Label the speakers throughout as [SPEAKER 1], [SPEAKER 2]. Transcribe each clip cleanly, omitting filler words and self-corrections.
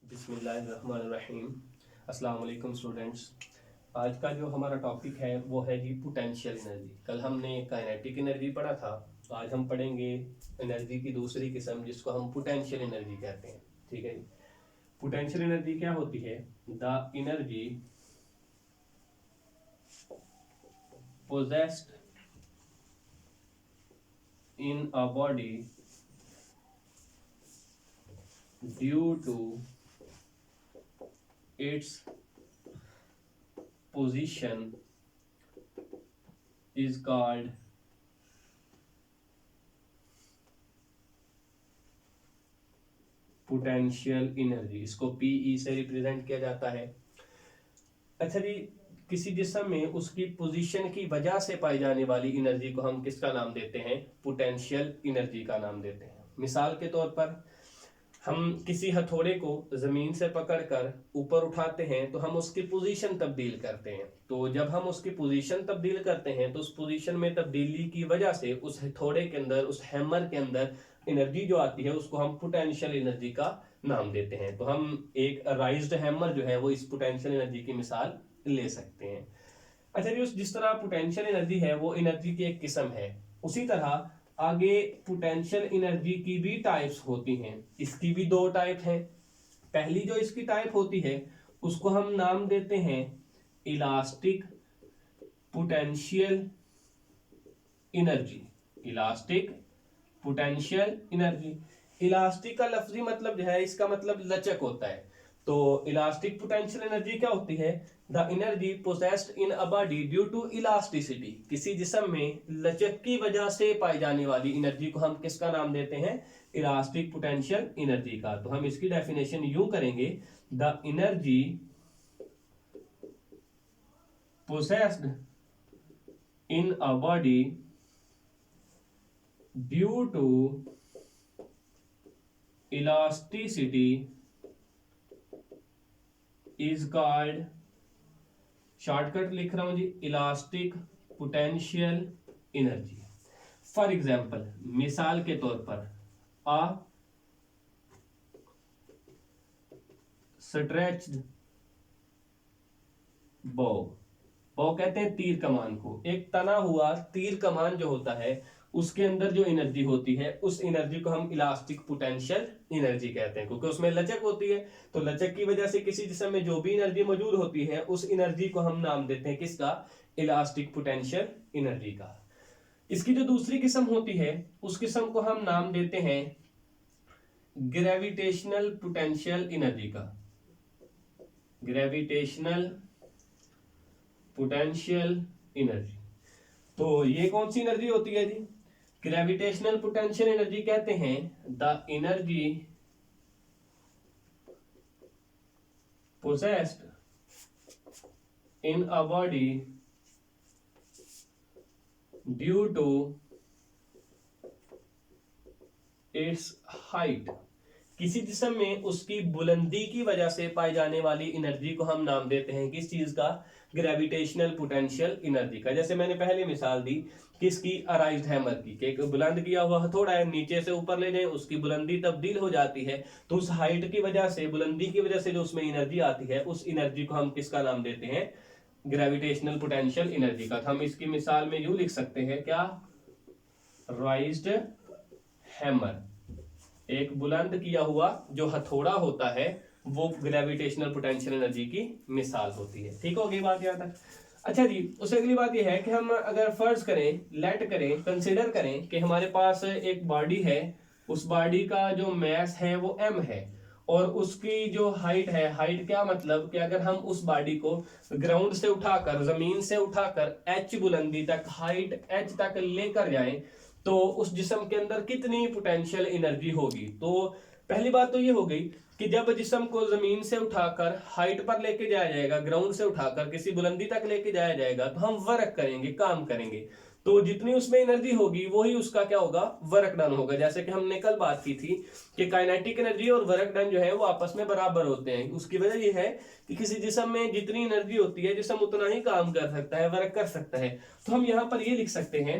[SPEAKER 1] बिस्मिल्लाहिर्रहमानिर्रहीम। अस्सलाम वालेकुम स्टूडेंट्स। आज का जो हमारा टॉपिक है वो है जी पोटेंशियल एनर्जी। कल हमने काइनेटिक एनर्जी पढ़ा था, तो आज हम पढ़ेंगे एनर्जी की दूसरी किस्म जिसको हम पोटेंशियल एनर्जी कहते हैं। ठीक है जी। पोटेंशियल एनर्जी क्या होती है? The energy possessed in a body due to its position is called potential energy. इसको पीई से रिप्रेजेंट किया जाता है। अच्छा जी, किसी जिस्म में उसकी पोजीशन की वजह से पाई जाने वाली एनर्जी को हम किसका नाम देते हैं? पोटेंशियल एनर्जी का नाम देते हैं। मिसाल के तौर पर हम किसी हथौड़े को जमीन से पकड़कर ऊपर उठाते हैं तो हम उसकी पोजीशन तब्दील करते हैं। तो जब हम उसकी पोजीशन तब्दील करते हैं तो उस पोजीशन में तब्दीली की वजह से उस हथौड़े के अंदर, उस हैमर के अंदर एनर्जी जो आती है उसको हम पोटेंशियल एनर्जी का नाम देते हैं। तो हम एक राइज्ड हैमर जो है वो इस पोटेंशियल एनर्जी की मिसाल ले सकते हैं। अच्छा जी, जिस तरह पोटेंशियल एनर्जी है वो एनर्जी की एक किस्म है, उसी तरह आगे पोटेंशियल एनर्जी की भी टाइप्स होती हैं। इसकी भी दो टाइप हैं। पहली जो इसकी टाइप होती है उसको हम नाम देते हैं elastic potential energy. Elastic potential energy. Elastic का लफ्जी मतलब जो है, इसका मतलब लचक होता है। तो इलास्टिक पोटेंशियल एनर्जी क्या होती है? The energy possessed in a body due to elasticity. किसी जिस्म में लचक की वजह से पाई जाने वाली एनर्जी को हम किसका नाम देते हैं? इलास्टिक पोटेंशियल एनर्जी का। तो हम इसकी डेफिनेशन यूं करेंगे, the energy possessed in a body due to elasticity is called, shortcut लिख रहा हूं जी, elastic potential energy. For example, मिसाल के तौर पर अ स्ट्रेच्ड बो, बो कहते हैं तीर कमान को। एक तना हुआ तीर कमान जो होता है उसके अंदर जो एनर्जी होती है उस एनर्जी को हम इलास्टिक पोटेंशियल एनर्जी कहते हैं, क्योंकि उसमें लचक होती है। तो लचक की वजह से किसी जिस्म में जो भी एनर्जी मौजूद होती है उस एनर्जी को हम नाम देते हैं किसका? इलास्टिक पोटेंशियल एनर्जी का। इसकी जो दूसरी किस्म होती है उस किस्म को हम नाम देते हैं ग्रेविटेशनल पोटेंशियल एनर्जी का। Gravitational potential energy. तो ये कौन सी एनर्जी होती है जी? ग्रेविटेशनल पोटेंशियल एनर्जी कहते हैं the energy possessed in a body due to its height. किसी जिस्म में उसकी बुलंदी की वजह से पाई जाने वाली एनर्जी को हम नाम देते हैं किस चीज का? ग्रेविटेशनल पोटेंशियल एनर्जी का। जैसे मैंने पहले मिसाल दी किसकी? अराइज्ड हैमर की, कि एक बुलंद किया हुआ हथौड़ा है, नीचे से ऊपर ले जाए उसकी बुलंदी तब्दील हो जाती है। तो उस हाइट की वजह से, बुलंदी की वजह से जो उसमें एनर्जी आती है उस एनर्जी को हम किसका नाम देते हैं? ग्रेविटेशनल पोटेंशियल एनर्जी का। तो हम इसकी मिसाल में यूं लिख सकते हैं, क्या? राइज्ड हैमर, एक बुलंद किया हुआ जो हथौड़ा होता है वो ग्रेविटेशनल पोटेंशियल एनर्जी की मिसाल होती है। ठीक होगी बात यहां तक? अच्छा जी, उससे अगली बात यह है कि हम अगर फर्ज करें, लेट करें, कंसीडर करें कि हमारे पास एक बॉडी है, उस बॉडी का जो मैस है वो m है और उसकी जो हाइट है, हाइट क्या मतलब कि अगर हम उस बॉडी को ग्राउंड से उठाकर, जमीन से उठाकर h बुलंदी तक, हाइट h तक लेकर जाएं तो उस जिस्म के अंदर कितनी पोटेंशियल एनर्जी होगी? तो पहली बात तो ये हो गई कि जब जिस्म को जमीन से उठाकर हाइट पर लेके जाया जाएगा, ग्राउंड से उठाकर किसी बुलंदी तक लेके जाया जाएगा, तो हम वर्क करेंगे, काम करेंगे। तो जितनी उसमें एनर्जी होगी वही उसका क्या होगा? वर्क डन होगा। जैसे कि हमने कल बात की थी कि काइनेटिक एनर्जी और वर्क डन जो है वो आपस में बराबर होते हैं। उसकी वजह ये है कि किसी जिस्म में जितनी एनर्जी होती है जिस्म उतना ही काम कर सकता है, वर्क कर सकता है। तो हम यहाँ पर ये लिख सकते हैं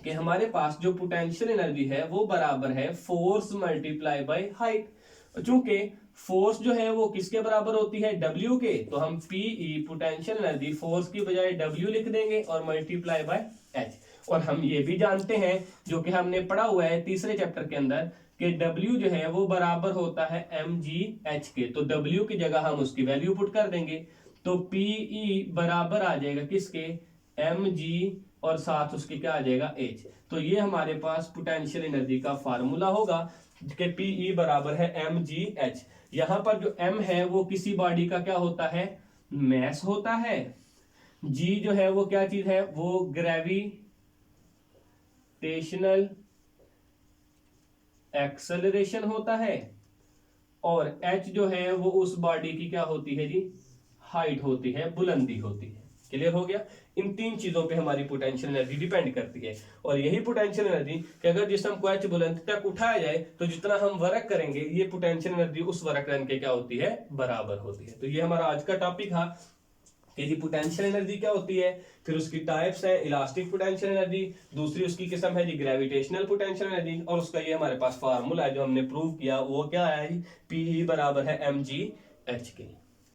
[SPEAKER 1] कि हमारे पास जो पोटेंशियल एनर्जी है वो बराबर है फोर्स मल्टीप्लाई बाय हाइट। चूंकि फोर्स जो है वो किसके बराबर होती है, W के, तो हम Pe पोटेंशियल एनर्जी फोर्स की बजाय W लिख देंगे और मल्टीप्लाई बाय H। और हम ये भी जानते हैं जो कि हमने पढ़ा हुआ है तीसरे चैप्टर के अंदर कि W जो है वो बराबर होता है mgh के, तो W की जगह हम उसकी वैल्यू पुट कर देंगे, तो Pe बराबर आ जाएगा किसके, mg और साथ उसके क्या आ जाएगा H। तो ये हमारे पास पोटेंशियल एनर्जी का फार्मूला होगा कि Pe बराबर है mgh। यहां पर जो m है वो किसी बॉडी का क्या होता है, मैस होता है, g जो है वो क्या चीज है, वो ग्रेविटेशनल एक्सेलरेशन होता है, और h जो है वो उस बॉडी की क्या होती है जी, हाइट होती है, बुलंदी होती है। क्लियर हो गया। इन तीन चीजों पे हमारी पोटेंशियल एनर्जी डिपेंड करती है, और यही पोटेंशियल एनर्जी कि अगर जिसम को h बुलंदी तक उठाया जाए तो जितना हम वर्क करेंगे ये पोटेंशियल एनर्जी उस वर्क रन के क्या होती है, बराबर होती है। तो ये हमारा आज का टॉपिक था कि जी पोटेंशियल एनर्जी क्या होती है, फिर उसकी टाइप्स है, इलास्टिक पोटेंशियल एनर्जी, दूसरी उसकी किस्म है जी ग्रेविटेशनल पोटेंशियल एनर्जी, और उसका ये हमारे पास फार्मूला है जो हमने प्रूव किया, वो क्या है जी, Pe बराबर है mgh के।